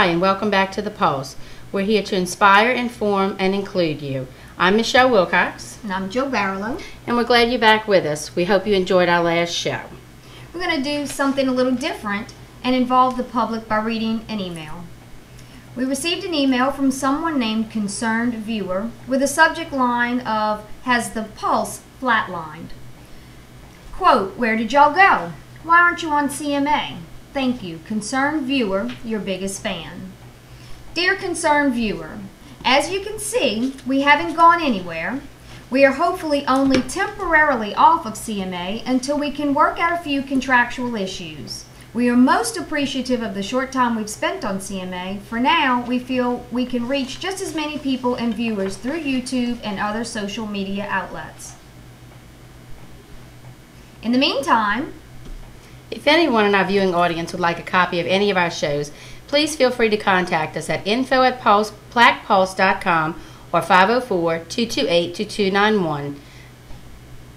and welcome back to The Pulse. We're here to inspire, inform, and include you. I'm Michelle Wilcox. And I'm Jill Barlow. And we're glad you're back with us. We hope you enjoyed our last show. We're going to do something a little different and involve the public by reading an email. We received an email from someone named Concerned Viewer with a subject line of, "Has the pulse flatlined?" Quote, "Where did y'all go? Why aren't you on CMA? Thank you, Concerned Viewer, your biggest fan." Dear Concerned Viewer, as you can see, we haven't gone anywhere. We are hopefully only temporarily off of CMA until we can work out a few contractual issues. We are most appreciative of the short time we've spent on CMA. For now, we feel we can reach just as many people and viewers through YouTube and other social media outlets. In the meantime, if anyone in our viewing audience would like a copy of any of our shows, please feel free to contact us at info@plaquepulse.com or 504-228-2291.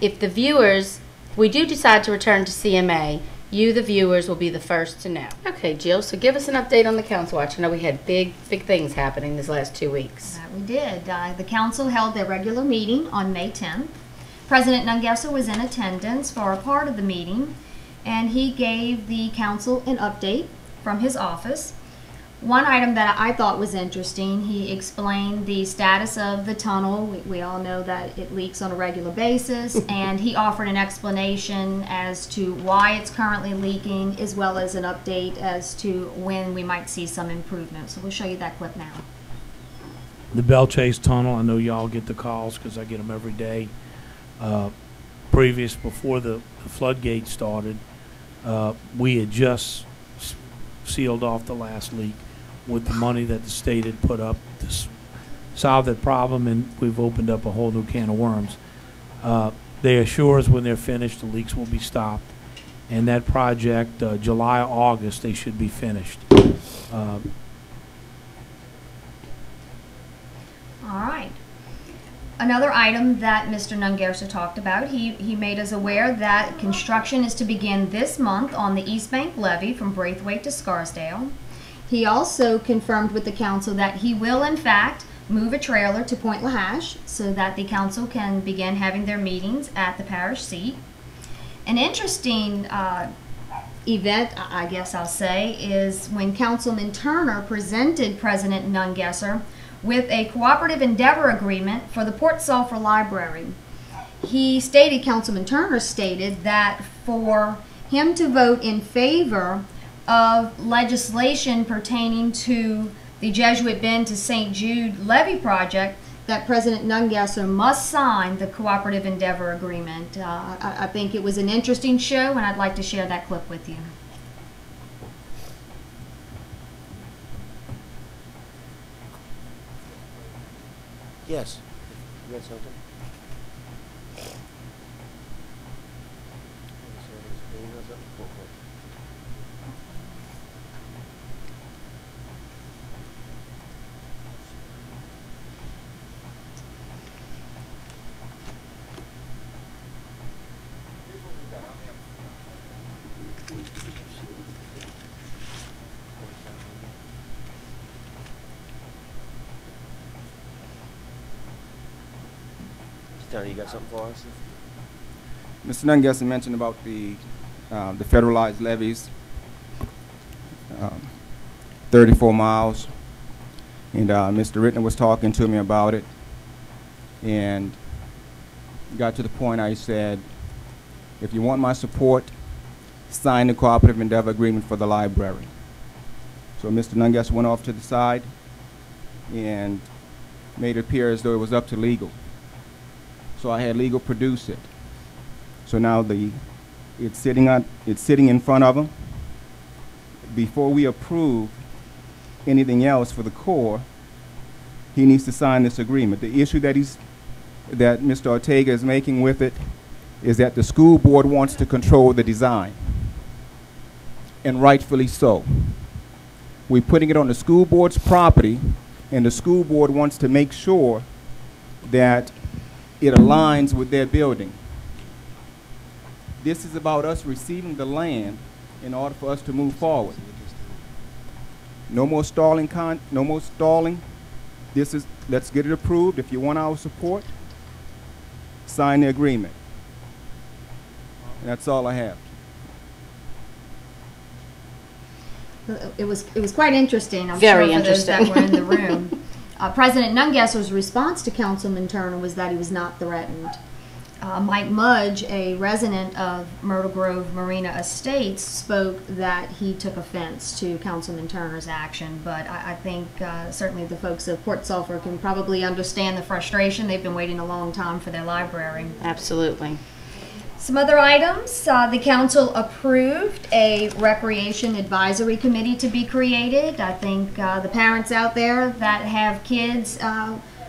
If we do decide to return to CMA, you, the viewers, will be the first to know. Okay, Jill, so give us an update on the Council Watch. I know we had big things happening these last 2 weeks. We did. The Council held their regular meeting on May 10th. President Nungesser was in attendance for a part of the meeting, and he gave the Council an update from his office. One item that I thought was interesting, he explained the status of the tunnel. We all know that it leaks on a regular basis, and he offered an explanation as to why it's currently leaking, as well as an update as to when we might see some improvement. So we'll show you that clip now. The Bell Chase Tunnel, I know y'all get the calls because I get them every day. Before the floodgate started, we had just sealed off the last leak with the money that the state had put up to solve that problem, and we've opened up a whole new can of worms. They assure us when they're finished the leaks will be stopped, and that project, July or August, they should be finished. All right. Another item that Mr. Nungesser talked about, he made us aware that construction is to begin this month on the East Bank levee from Braithwaite to Scarsdale. He also confirmed with the council that he will, in fact, move a trailer to Point Lahash so that the council can begin having their meetings at the parish seat. An interesting event, I guess I'll say, is when Councilman Turner presented President Nungesser with a cooperative endeavor agreement for the Port Sulphur Library. Councilman Turner stated that for him to vote in favor of legislation pertaining to the Jesuit Bend to St. Jude levee project, that President Nungesser must sign the cooperative endeavor agreement. I think it was an interesting show, and I'd like to share that clip with you. Yes. You got something? You got something for us? Mr. Nungesser mentioned about the federalized levees, 34 miles, and Mr. Rittner was talking to me about it, and got to the point I said, if you want my support, sign the cooperative endeavor agreement for the library. So Mr. Nungesser went off to the side and made it appear as though it was up to legal. So I had legal produce it. So now it's sitting in front of him. Before we approve anything else for the Corps, he needs to sign this agreement. The issue that Mr. Ortega is making with it is that the school board wants to control the design, and rightfully so. We're putting it on the school board's property, and the school board wants to make sure that it aligns with their building. This is about us receiving the land in order for us to move forward. No more stalling. No more stalling. Let's get it approved. If you want our support, sign the agreement. And that's all I have. It was quite interesting, I'm Very sure, for those that interesting. were in the room. President Nungesser's response to Councilman Turner was that he was not threatened. Mike Mudge, a resident of Myrtle Grove Marina Estates, spoke that he took offense to Councilman Turner's action, but I think certainly the folks of Port Sulphur can probably understand the frustration. They've been waiting a long time for their library. Absolutely. Some other items, the council approved a recreation advisory committee to be created. I think the parents out there that have kids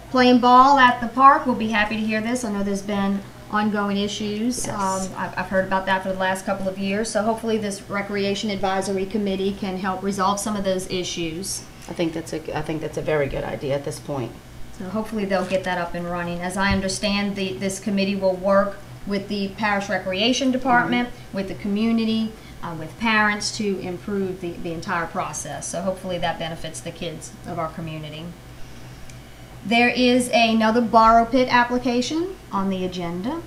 playing ball at the park will be happy to hear this. I know there's been ongoing issues. Yes. I've heard about that for the last couple of years, so hopefully this recreation advisory committee can help resolve some of those issues. I think that's a very good idea at this point. So hopefully they'll get that up and running. As I understand, this committee will work with the parish recreation department, with the community, with parents to improve the entire process. So hopefully that benefits the kids of our community. There is another borrow pit application on the agenda.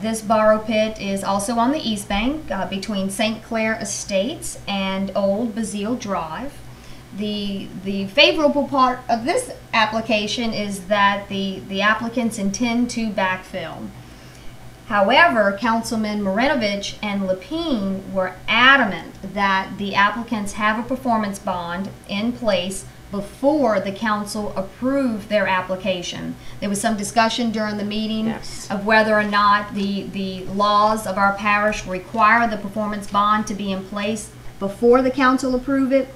This borrow pit is also on the East Bank between St. Clair Estates and Old Bazile Drive. The favorable part of this application is that the applicants intend to backfill. However, Councilman Marinovich and Lapine were adamant that the applicants have a performance bond in place before the council approved their application. There was some discussion during the meeting Yes. of whether or not the laws of our parish require the performance bond to be in place before the council approve it.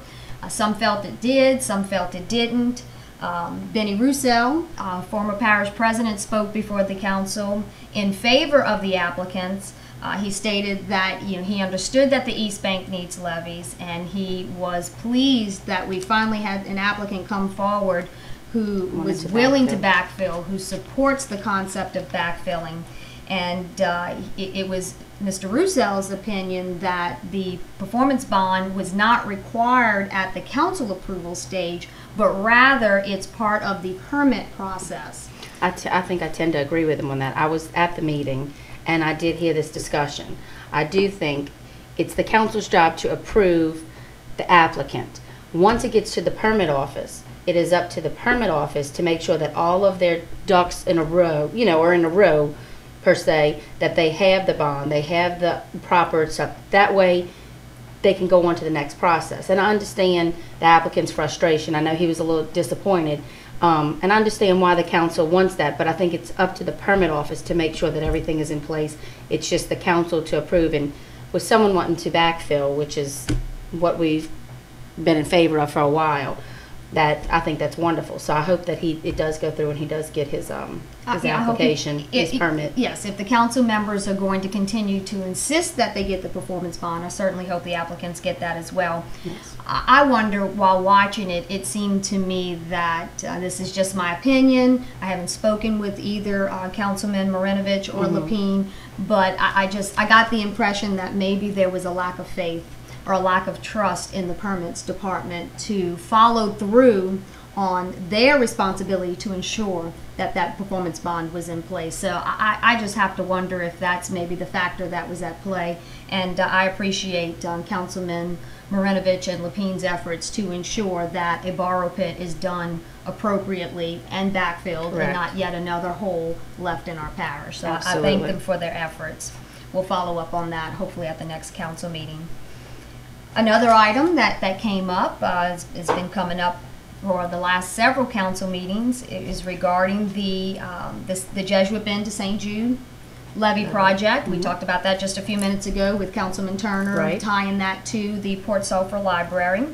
Some felt it did, some felt it didn't. Benny Roussel, former parish president, spoke before the council in favor of the applicants. He stated that he understood that the East Bank needs levees, and he was pleased that we finally had an applicant come forward who was willing to backfill, who supports the concept of backfilling. And it was Mr. Roussel's opinion that the performance bond was not required at the council approval stage, but rather it's part of the permit process. I think I tend to agree with him on that. I was at the meeting and I did hear this discussion. I do think it's the council's job to approve the applicant. Once it gets to the permit office, it is up to the permit office to make sure that all of their ducks in a row, or in a row per se, that they have the bond, they have the proper stuff. That way they can go on to the next process. And I understand the applicant's frustration. I know he was a little disappointed. And I understand why the council wants that, but I think it's up to the permit office to make sure that everything is in place. It's just the council to approve. And with someone wanting to backfill, which is what we've been in favor of for a while, that I think that's wonderful. So I hope that it does go through and he does get his Yeah, I hope application, his permit. Yes, if the council members are going to continue to insist that they get the performance bond, I certainly hope the applicants get that as well. Yes. I wonder, while watching it, it seemed to me that this is just my opinion. I haven't spoken with either Councilman Marinovich or Lapine, but I got the impression that maybe there was a lack of faith or a lack of trust in the permits department to follow through on their responsibility to ensure that that performance bond was in place. So I just have to wonder if that's maybe the factor that was at play. And I appreciate Councilman Marinovich and Lapine's efforts to ensure that a borrow pit is done appropriately and backfilled, Correct. and not yet another hole left in our parish. So I Absolutely. thank them for their efforts. We'll follow up on that hopefully at the next council meeting. Another item that came up, has been coming up for the last several council meetings, is regarding the Jesuit Bend to St. Jude levee project. We talked about that just a few minutes ago with Councilman Turner, Right. tying that to the Port Sulphur Library.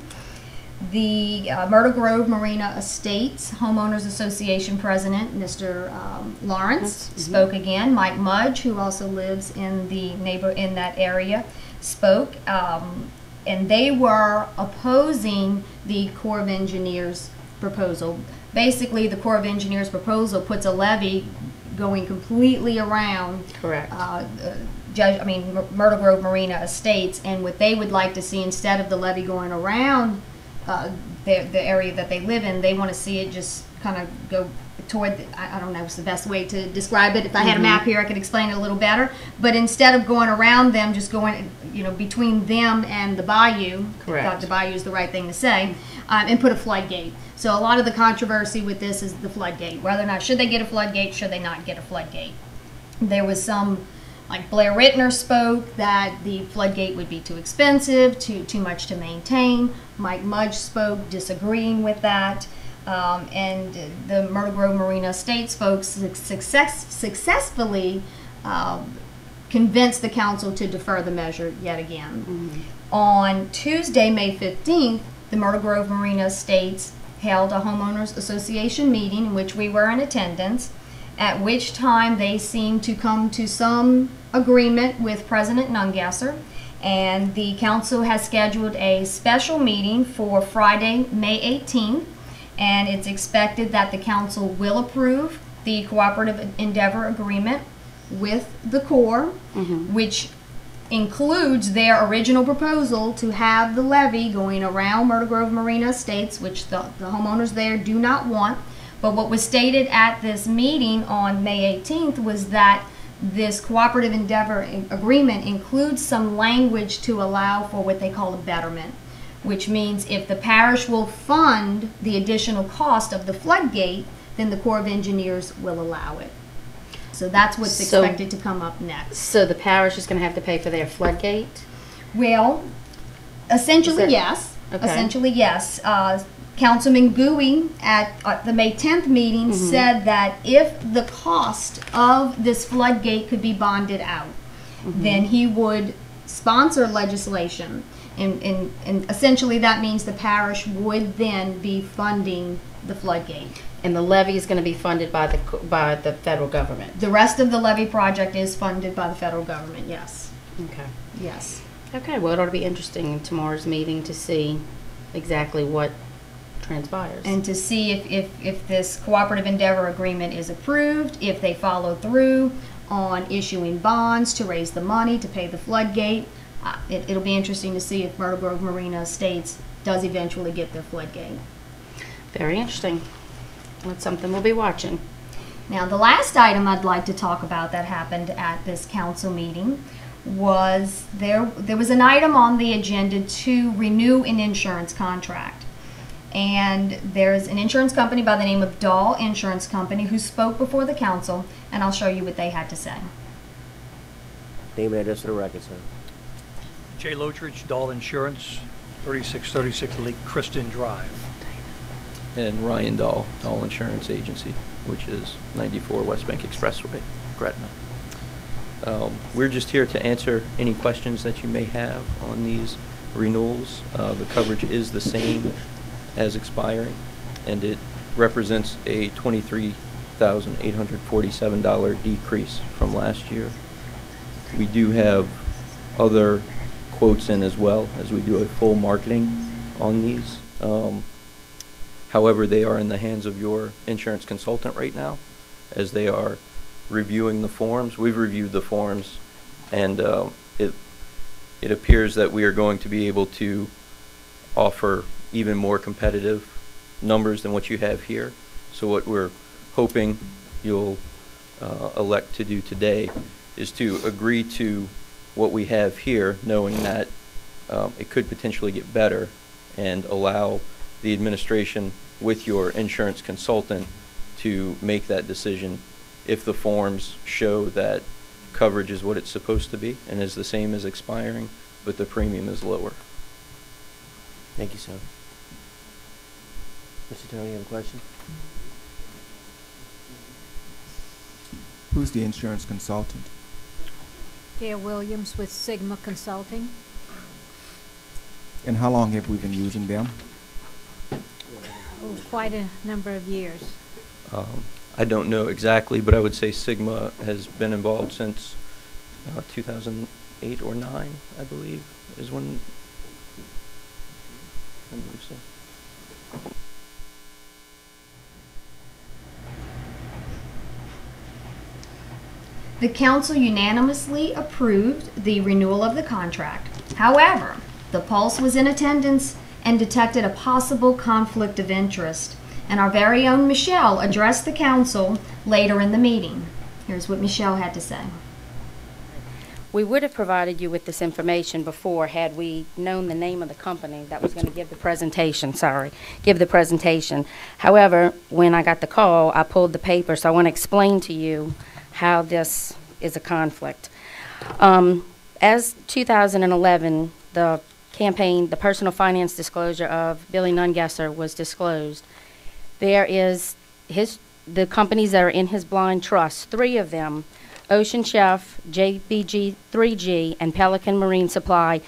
The Myrtle Grove Marina Estates Homeowners Association President, Mr. Lawrence, spoke again. Mike Mudge, who also lives in that area, spoke. And they were opposing the Corps of Engineers proposal. Basically, the Corps of Engineers proposal puts a levee going completely around Correct. Myrtle Grove Marina Estates, and what they would like to see, instead of the levee going around the area that they live in. They want to see it just kind of go toward I don't know what's the best way to describe it. If I had a map here, I could explain it a little better. But instead of going around them, just going, between them and the bayou. Correct. I thought the bayou is the right thing to say, and put a floodgate. So a lot of the controversy with this is the floodgate. Whether or not should they get a floodgate, should they not get a floodgate. There was some, like Blair Rittner spoke that the floodgate would be too expensive, too much to maintain. Mike Mudge spoke disagreeing with that. And the Myrtle Grove Marina Estates folks successfully convinced the council to defer the measure yet again. On Tuesday, May 15th, the Myrtle Grove Marina Estates held a homeowners association meeting in which we were in attendance, at which time they seemed to come to some agreement with President Nungesser, and the council has scheduled a special meeting for Friday, May 18th. And it's expected that the council will approve the cooperative endeavor agreement with the Corps, which includes their original proposal to have the levee going around Myrtle Grove Marina Estates, which the homeowners there do not want. But what was stated at this meeting on May 18th was that this cooperative endeavor agreement includes some language to allow for what they call a betterment, which means if the parish will fund the additional cost of the floodgate, then the Corps of Engineers will allow it. So that's what's expected to come up next. So the parish is going to have to pay for their floodgate? Well, essentially, yes. Okay. Essentially, yes. Councilman Gooey at the May 10th meeting said that if the cost of this floodgate could be bonded out, then he would sponsor legislation. And essentially that means the parish would then be funding the floodgate. And the levy is going to be funded by the federal government? The rest of the levee project is funded by the federal government, yes. Okay. Yes. Okay, well, it ought to be interesting in tomorrow's meeting to see exactly what transpires. And to see if this cooperative endeavor agreement is approved, if they follow through on issuing bonds to raise the money to pay the floodgate. It'll be interesting to see if Myrtle Grove Marina Estates does eventually get their floodgate. Very interesting. That's something we'll be watching. Now, the last item I'd like to talk about that happened at this council meeting was there was an item on the agenda to renew an insurance contract. And there's an insurance company by the name of Dahl Insurance Company who spoke before the council, and I'll show you what they had to say. Name and address for the record, sir. Jay Lotridge, Dahl Insurance, 3636 Lake Kristen Drive. And Ryan Dahl, Dahl Insurance Agency, which is 94 West Bank Expressway, Gretna. We're just here to answer any questions that you may have on these renewals. The coverage is the same as expiring, and it represents a $23,847 decrease from last year. We do have other quotes in as well, as we do a full marketing on these. However, they are in the hands of your insurance consultant right now, as they are reviewing the forms. We've reviewed the forms, and it appears that we are going to be able to offer even more competitive numbers than what you have here. So what we're hoping you'll elect to do today is to agree to what we have here, knowing that it could potentially get better, and allow the administration with your insurance consultant to make that decision if the forms show that coverage is what it's supposed to be and is the same as expiring, but the premium is lower. Thank you, sir. Mr. Attorney, you have a question? Who's the insurance consultant? Gail Williams with Sigma Consulting. And how long have we been using them? Oh, quite a number of years. I don't know exactly, but I would say Sigma has been involved since 2008 or 9, I believe, is when I believe so. The council unanimously approved the renewal of the contract. However, the Pulse was in attendance and detected a possible conflict of interest. And our very own Michelle addressed the council later in the meeting. Here's what Michelle had to say. We would have provided you with this information before had we known the name of the company that was going to give the presentation, give the presentation. However, when I got the call, I pulled the paper, so I want to explain to you how this is a conflict. As 2011, the campaign, the personal finance disclosure of Billy Nungesser was disclosed, there is the companies that are in his blind trust, 3 of them, Ocean Chef, JBG 3G, and Pelican Marine Supply,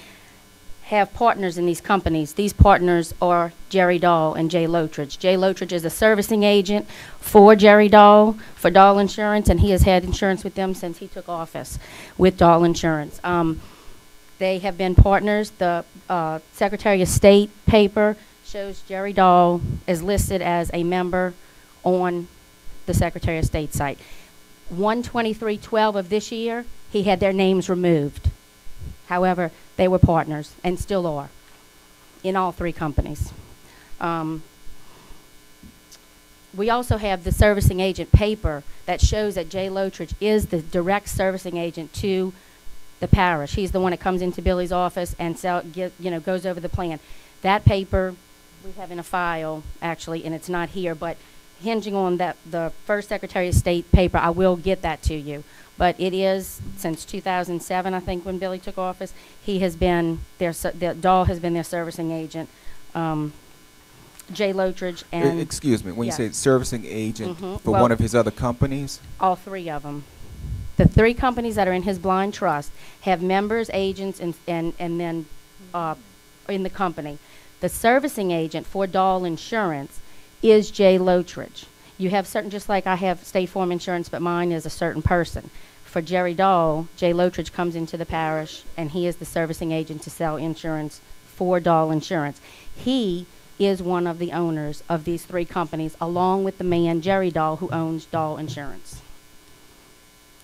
have partners in these companies. These partners are Jerry Dahl and Jay Lotridge. Jay Lotridge is a servicing agent for Jerry Dahl, for Dahl Insurance, and he has had insurance with them since he took office with Dahl Insurance. They have been partners. The Secretary of State paper shows Jerry Dahl is listed as a member on the Secretary of State site. 1/23/12 of this year, he had their names removed. However, they were partners and still are in all 3 companies. We also have the servicing agent paper that shows that Jay Lotridge is the direct servicing agent to the parish. He's the one that comes into Billy's office and goes over the plan. That paper we have in a file, actually, and it's not here, but hinging on that, the first Secretary of State paper, I will get that to you. But it is, since 2007, I think, when Billy took office, he has been Dahl has been their servicing agent. Jay Lotridge and... Excuse me, when yes. you say servicing agent for one of his other companies? All 3 of them. The 3 companies that are in his blind trust have members, agents, and then in the company. The servicing agent for Dahl Insurance is Jay Lotridge. You have certain, just like I have State Farm Insurance, but mine is a certain person. For Jerry Dahl, Jay Lotridge comes into the parish, and he is the servicing agent to sell insurance for Dahl Insurance. He is one of the owners of these 3 companies, along with the man, Jerry Dahl, who owns Dahl Insurance,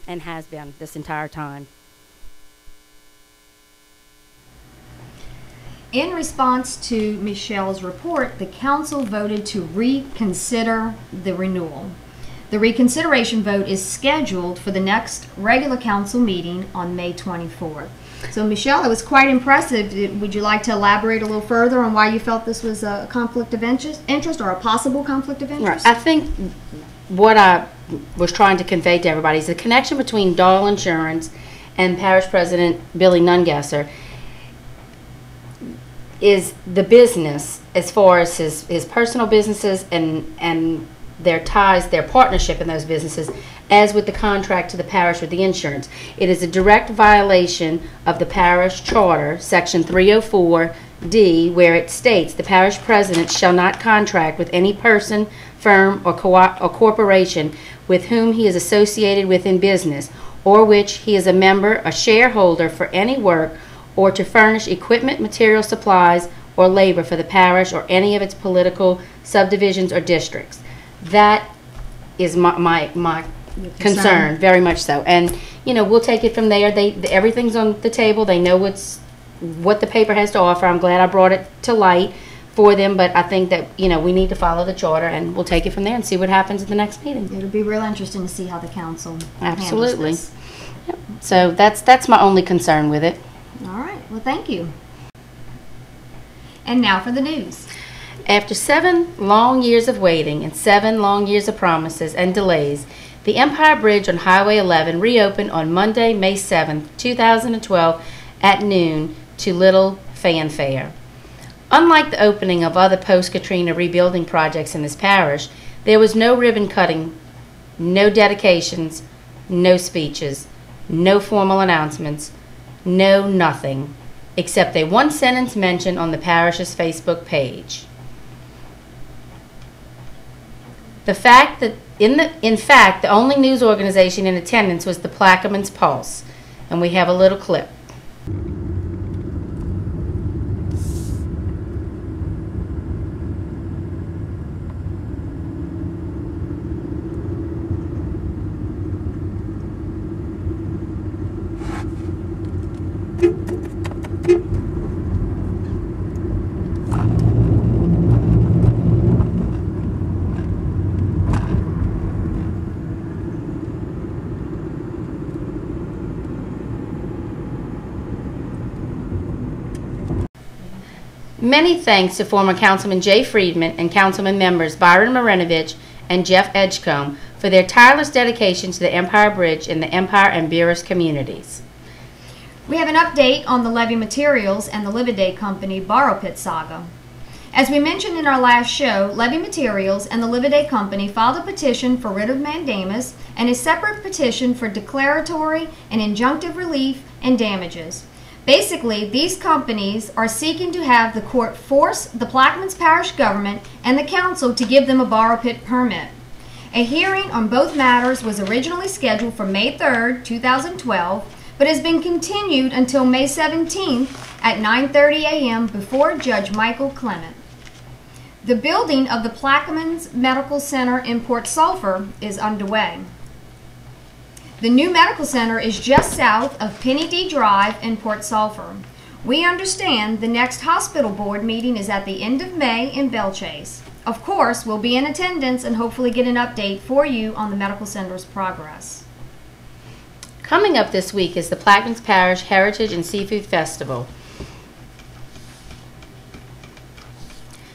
and has been this entire time. In response to Michelle's report, the council voted to reconsider the renewal. The reconsideration vote is scheduled for the next regular council meeting on May 24th. So, Michelle, it was quite impressive. Would you like to elaborate a little further on why you felt this was a conflict of interest or a possible conflict of interest? Right. I think what I was trying to convey to everybody is the connection between Dahl Insurance and Parish President Billy Nungesser is the business, as far as his personal businesses and their ties, their partnership in those businesses, as with the contract to the parish with the insurance. It is a direct violation of the parish charter, section 304D, where it states the parish president shall not contract with any person, firm, or corporation with whom he is associated with in business, or which he is a member, a shareholder for any work, or to furnish equipment, material, supplies, or labor for the parish or any of its political subdivisions or districts. That is my concern, very much so. And, you know, we'll take it from there. Everything's on the table. They know what the paper has to offer. I'm glad I brought it to light for them, but I think that, you know, we need to follow the charter, and we'll take it from there and see what happens at the next meeting. It'll be real interesting to see how the council Absolutely. handles this. Yep. So that's my only concern with it. All right. Well, thank you. And now for the news. After 7 long years of waiting and 7 long years of promises and delays, the Empire Bridge on Highway 11 reopened on Monday, May 7, 2012 at noon to little fanfare. Unlike the opening of other post-Katrina rebuilding projects in this parish, there was no ribbon cutting, no dedications, no speeches, no formal announcements, no nothing, except a one-sentence mention on the parish's Facebook page. In fact, the only news organization in attendance was the Plaquemines Pulse, and we have a little clip. Many thanks to former Councilman Jay Friedman and Councilman members Byron Marinovich and Jeff Edgecombe for their tireless dedication to the Empire Bridge in the Empire and Buras communities. We have an update on the levee materials and the Lividay Company borrow pit saga. As we mentioned in our last show, Levee Materials and the Lividay Company filed a petition for writ of mandamus and a separate petition for declaratory and injunctive relief and damages. Basically, these companies are seeking to have the court force the Plaquemines Parish government and the council to give them a borrow pit permit. A hearing on both matters was originally scheduled for May 3rd, 2012, but has been continued until May 17th at 9:30 a.m. before Judge Michael Clement. The building of the Plaquemines Medical Center in Port Sulphur is underway. The new medical center is just south of Penny D Drive in Port Sulphur. We understand the next hospital board meeting is at the end of May in Belchase. Of course, we'll be in attendance and hopefully get an update for you on the medical center's progress. Coming up this week is the Plaquemines Parish Heritage and Seafood Festival.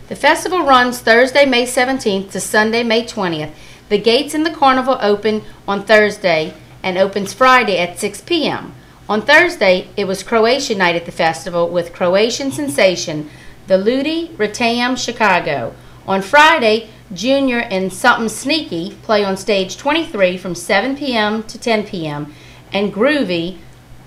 The festival runs Thursday, May 17th to Sunday, May 20th. The gates in the carnival open on Thursday and opens Friday at 6 p.m. On Thursday, it was Croatian night at the festival with Croatian sensation, the Ludi Ratam Chicago. On Friday, Junior and Something Sneaky play on stage 23 from 7 p.m. to 10 p.m. and Groovy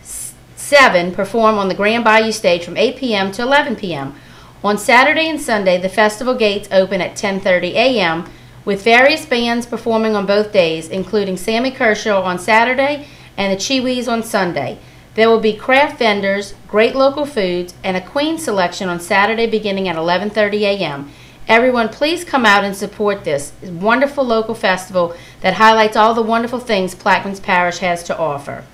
7 perform on the Grand Bayou stage from 8 p.m. to 11 p.m. On Saturday and Sunday, the festival gates open at 10:30 a.m. with various bands performing on both days, including Sammy Kershaw on Saturday and the Chiwis on Sunday. There will be craft vendors, great local foods, and a Queen selection on Saturday beginning at 11:30 a.m. Everyone, please come out and support this wonderful local festival that highlights all the wonderful things Plaquemines Parish has to offer.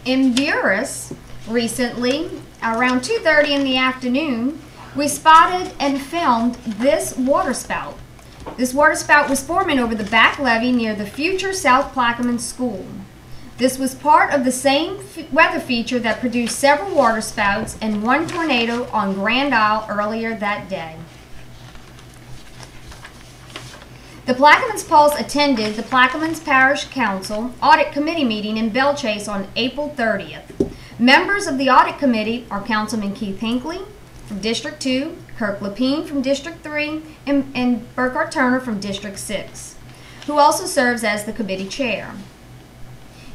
In Buras, recently, around 2:30 in the afternoon, we spotted and filmed this waterspout. This waterspout was forming over the back levee near the future South Plaquemines School. This was part of the same weather feature that produced several waterspouts and one tornado on Grand Isle earlier that day. The Plaquemines Pulse attended the Plaquemines Parish Council Audit Committee meeting in Belchase on April 30th. Members of the Audit Committee are Councilman Keith Hinckley from District 2, Kirk Lapine from District 3, and Burkhart Turner from District 6, who also serves as the committee chair.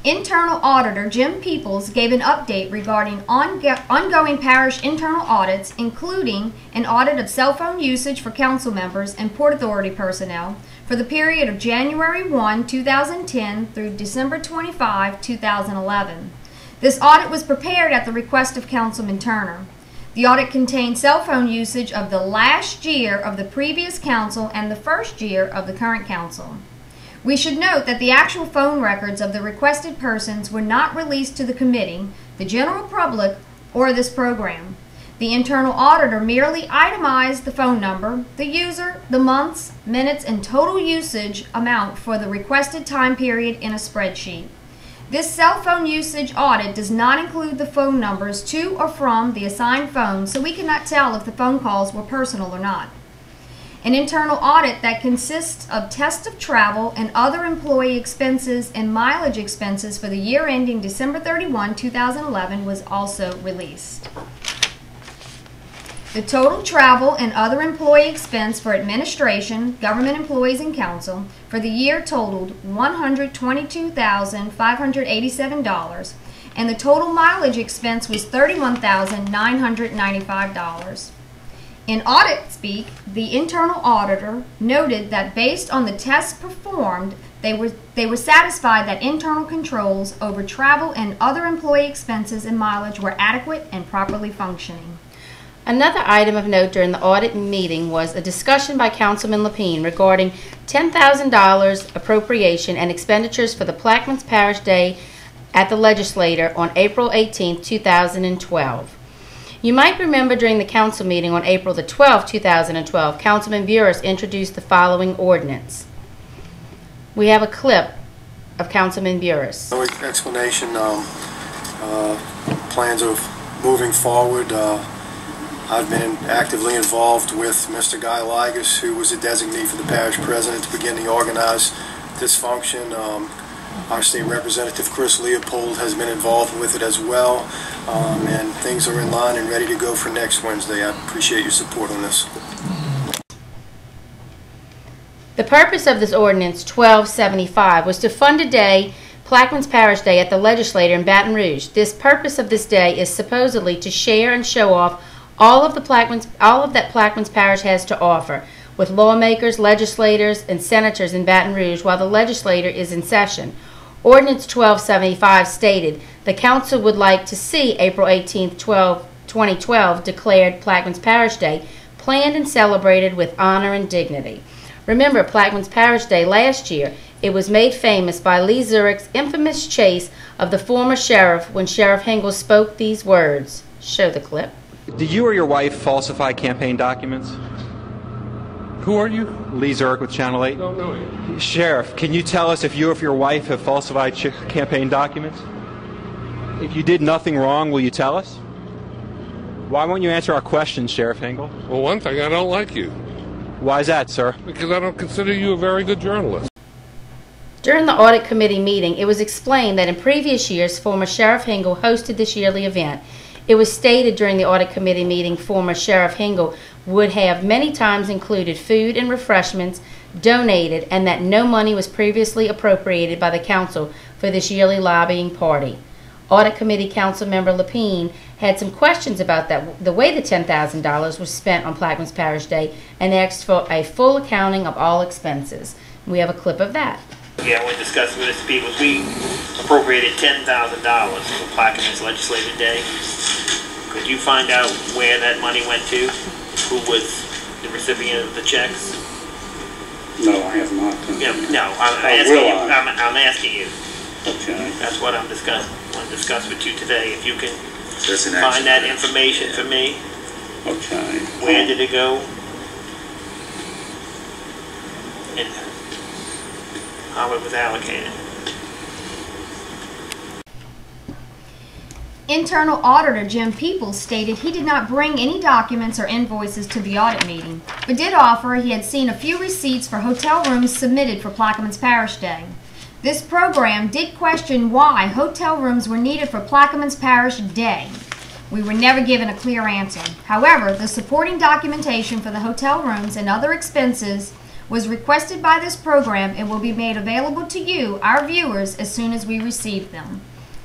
Internal Auditor Jim Peoples gave an update regarding ongoing parish internal audits, including an audit of cell phone usage for council members and Port Authority personnel for the period of January 1, 2010 through December 25, 2011. This audit was prepared at the request of Councilman Turner. The audit contained cell phone usage of the last year of the previous council and the first year of the current council. We should note that the actual phone records of the requested persons were not released to the committee, the general public, or this program. The internal auditor merely itemized the phone number, the user, the months, minutes, and total usage amount for the requested time period in a spreadsheet. This cell phone usage audit does not include the phone numbers to or from the assigned phone, so we cannot tell if the phone calls were personal or not. An internal audit that consists of tests of travel and other employee expenses and mileage expenses for the year ending December 31, 2011 was also released. The total travel and other employee expense for administration, government employees, and council for the year totaled $122,587, and the total mileage expense was $31,995. In audit speak, the internal auditor noted that based on the tests performed, they were satisfied that internal controls over travel and other employee expenses and mileage were adequate and properly functioning. Another item of note during the audit meeting was a discussion by Councilman Lapine regarding $10,000 appropriation and expenditures for the Plaquemines Parish Day at the Legislature on April 18, 2012. You might remember during the council meeting on April the 12th, 2012, Councilman Buras introduced the following ordinance. We have a clip of Councilman Buras. No explanation, plans of moving forward. I've been actively involved with Mr. Guy Ligas, who was a designee for the parish president, to begin to organize this function. Our state representative, Chris Leopold, has been involved with it as well, and things are in line and ready to go for next Wednesday. I appreciate your support on this. The purpose of this ordinance 1275 was to fund a day, Plaquemines Parish Day, at the legislature in Baton Rouge. This purpose of this day is supposedly to share and show off all of that Plaquemines Parish has to offer, with lawmakers, legislators, and senators in Baton Rouge while the legislature is in session. Ordinance 1275 stated the council would like to see April 18, 2012 declared Plaquemines Parish Day, planned and celebrated with honor and dignity. Remember Plaquemines Parish Day last year. It was made famous by Lee Zurich's infamous chase of the former sheriff when Sheriff Hengel spoke these words. Show the clip. Did you or your wife falsify campaign documents? Who are you? Lee Zurich with Channel 8. Don't know you. Sheriff, can you tell us if you or your wife have falsified campaign documents? If you did nothing wrong, will you tell us? Why won't you answer our questions, Sheriff Hengel? Well, one thing, I don't like you. Why is that, sir? Because I don't consider you a very good journalist. During the audit committee meeting, it was explained that in previous years, former Sheriff Hengel hosted this yearly event. It was stated during the audit committee meeting former Sheriff Hengel would have many times included food and refreshments donated, and that no money was previously appropriated by the council for this yearly lobbying party. Audit committee council member Lapine had some questions about the way the $10,000 was spent on Plaquemines Parish Day, and asked for a full accounting of all expenses. We have a clip of that. Yeah, we discussed with the people. We appropriated $10,000 for Plaquemines Legislative Day. Could you find out where that money went to? Who was the recipient of the checks? No, I have not. Yeah, no, I'm asking you. Okay. That's what I'm discussing. I want to discuss with you today. If you can find that information for me. Okay. Where did it go? And how it was allocated. Internal auditor Jim Peoples stated he did not bring any documents or invoices to the audit meeting, but did offer he had seen a few receipts for hotel rooms submitted for Plaquemines Parish Day. This program did question why hotel rooms were needed for Plaquemines Parish Day. We were never given a clear answer. However, the supporting documentation for the hotel rooms and other expenses was requested by this program and will be made available to you, our viewers, as soon as we receive them.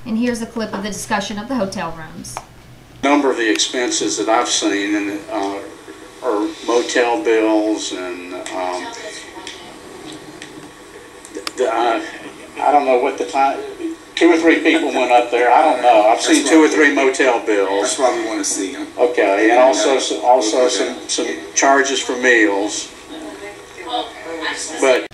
And here's a clip of the discussion of the hotel rooms. A number of the expenses that I've seen are motel bills and I don't know what the time. 2 or 3 people went up there. I don't know. I've seen 2 or 3 motel bills. That's why we want to see them. Okay, and also some charges for meals. But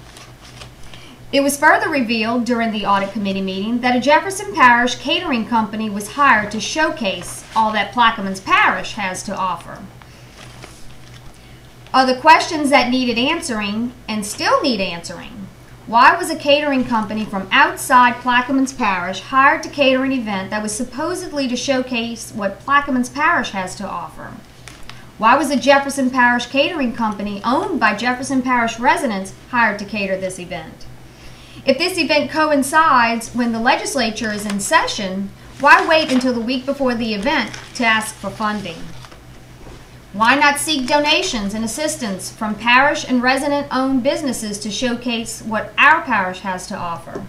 it was further revealed during the audit committee meeting that a Jefferson Parish catering company was hired to showcase all that Plaquemines Parish has to offer. Other questions that needed answering and still need answering. Why was a catering company from outside Plaquemines Parish hired to cater an event that was supposedly to showcase what Plaquemines Parish has to offer? Why was a Jefferson Parish catering company owned by Jefferson Parish residents hired to cater this event? If this event coincides when the legislature is in session, why wait until the week before the event to ask for funding? Why not seek donations and assistance from parish and resident-owned businesses to showcase what our parish has to offer?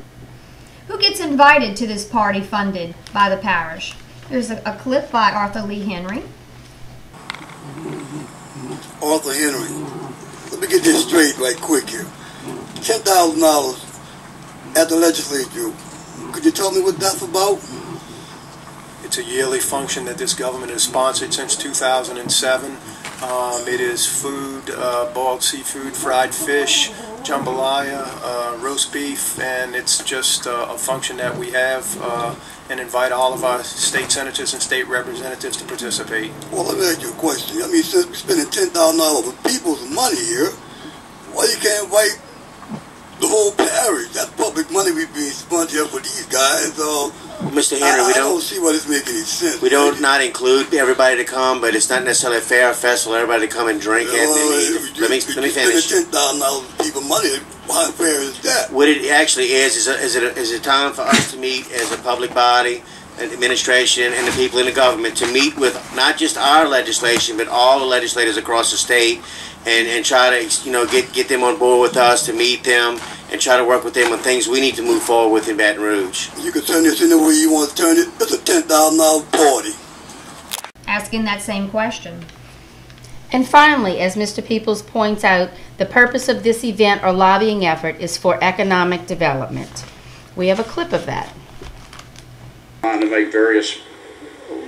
Who gets invited to this party funded by the parish? Here's a clip by Arthur Lee Henry. Arthur Henry, let me get this straight right quick here. $10,000 at the legislature. Could you tell me what that's about? It's a yearly function that this government has sponsored since 2007. It is food, boiled seafood, fried fish, jambalaya, roast beef, and it's just a function that we have and invite all of our state senators and state representatives to participate. Well, let me ask you a question. I mean, since we're spending $10,000 of people's money here, why you can't invite the whole parish? That's public money we've been spent here for these guys. Mr. Henry, we I don't don't, see why this make any sense. we don't not include everybody to come, but it's not necessarily a fair festival, everybody to come and drink it and eat. Let me finish. $10,000 people money. How fair is that? What it actually is a time for us to meet as a public body, and administration, and the people in the government to meet with not just our legislation, but all the legislators across the state, and try to get them on board with us, to meet them and try to work with them on things we need to move forward with in Baton Rouge. You can turn this any way you want to turn it. It's a $10,000 party. Asking that same question. And finally, as Mr. Peoples points out, the purpose of this event or lobbying effort is for economic development. We have a clip of that. Trying to make various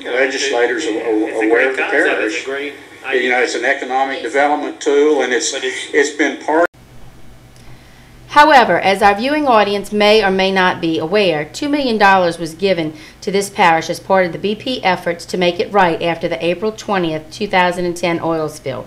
legislators aware of the parish. You know, it's an economic development tool, and it's been part. However, as our viewing audience may or may not be aware, $2 million was given to this parish as part of the BP efforts to make it right after the April 20th, 2010 oil spill.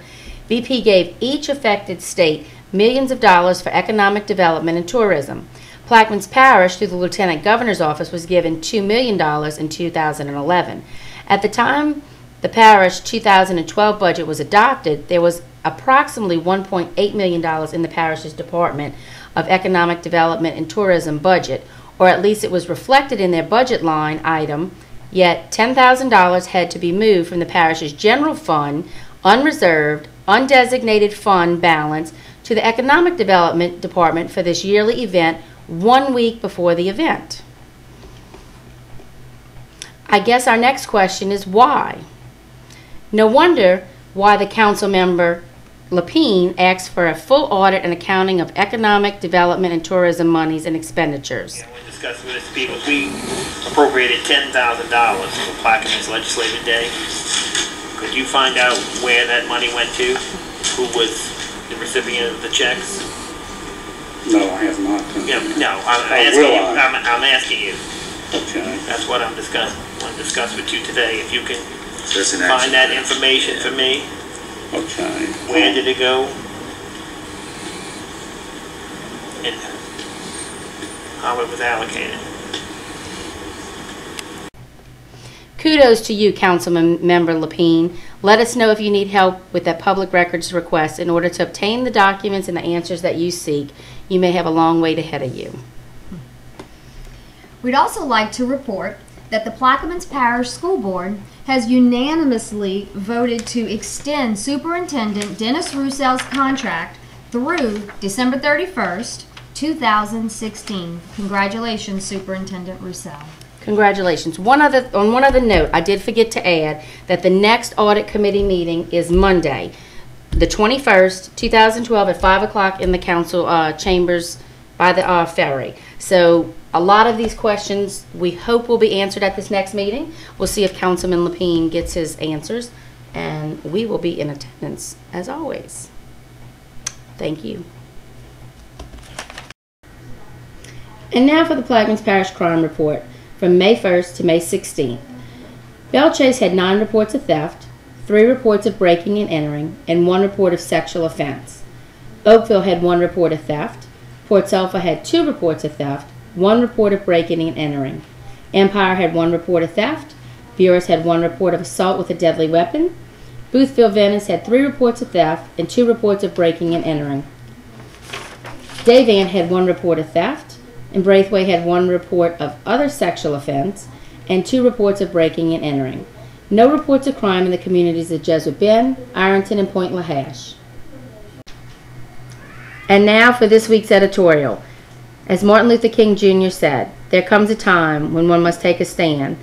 BP gave each affected state millions of dollars for economic development and tourism. Plaquemines Parish, through the Lieutenant Governor's Office, was given $2 million in 2011. At the time the parish 2012 budget was adopted, there was approximately $1.8 million in the parish's Department of Economic Development and Tourism budget, or at least it was reflected in their budget line item, yet $10,000 had to be moved from the parish's general fund, unreserved, undesignated fund balance to the Economic Development Department for this yearly event 1 week before the event. I guess our next question is why? No wonder why the council member Lapine asked for a full audit and accounting of economic development and tourism monies and expenditures. Yeah, we discussed with Mr. Peoples, we appropriated $10,000 for Plaquemines Legislative Day. Could you find out where that money went to? Who was the recipient of the checks? No, I have not. Yeah, no, I'm asking you. Okay. That's what I'm discussing. I want to discuss with you today. If you can That's an find action. that information for me. Okay. Where did it go? And how it was allocated. Kudos to you, Councilman Member Lapine. Let us know if you need help with that public records request in order to obtain the documents and the answers that you seek. You may have a long wait ahead of you. We'd also like to report that the Plaquemines Parish School Board has unanimously voted to extend Superintendent Dennis Roussell's contract through December 31st, 2016. Congratulations, Superintendent Roussell. Congratulations. On one other note, I did forget to add that the next audit committee meeting is Monday, the 21st, 2012 at 5 o'clock in the council chambers by the ferry. So a lot of these questions we hope will be answered at this next meeting. We'll see if Councilman Lapine gets his answers, and we will be in attendance as always. Thank you. And now for the Plaquemines Parish Crime Report from May 1st to May 16th. Belle Chase had 9 reports of theft, 3 reports of breaking and entering, and 1 report of sexual offense. Oakville had 1 report of theft. Port Sulphur had 2 reports of theft, 1 report of breaking and entering. Empire had 1 report of theft. Buras had 1 report of assault with a deadly weapon. Boothville Venice had 3 reports of theft and 2 reports of breaking and entering. Davant had 1 report of theft, and Braithwaite had 1 report of other sexual offense and 2 reports of breaking and entering. No reports of crime in the communities of Jesuit Bend, Ironton, and Point Lahash. And now for this week's editorial. As Martin Luther King Jr. said, there comes a time when one must take a stand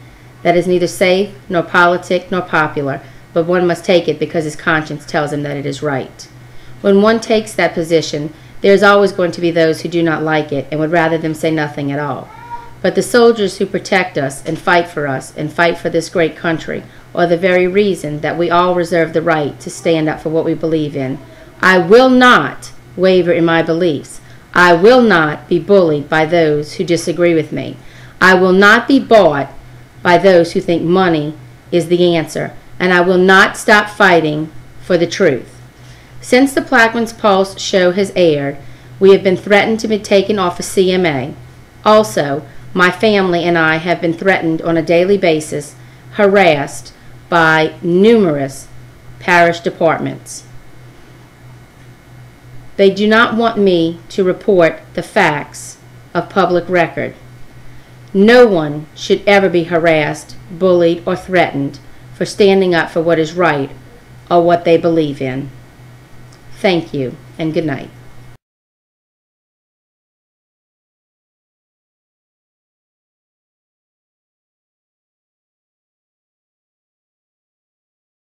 that is neither safe, nor politic, nor popular, but one must take it because his conscience tells him that it is right. When one takes that position, there is always going to be those who do not like it and would rather them say nothing at all. But the soldiers who protect us and fight for this great country are the very reason that we all reserve the right to stand up for what we believe in. I will not waver in my beliefs. I will not be bullied by those who disagree with me. I will not be bought by those who think money is the answer, and I will not stop fighting for the truth. Since the Plaquemines Pulse show has aired, we have been threatened to be taken off of CMA. Also, My family and I have been threatened on a daily basis, harassed by numerous parish departments. They do not want me to report the facts of public record. No one should ever be harassed, bullied, or threatened for standing up for what is right or what they believe in. Thank you, and good night.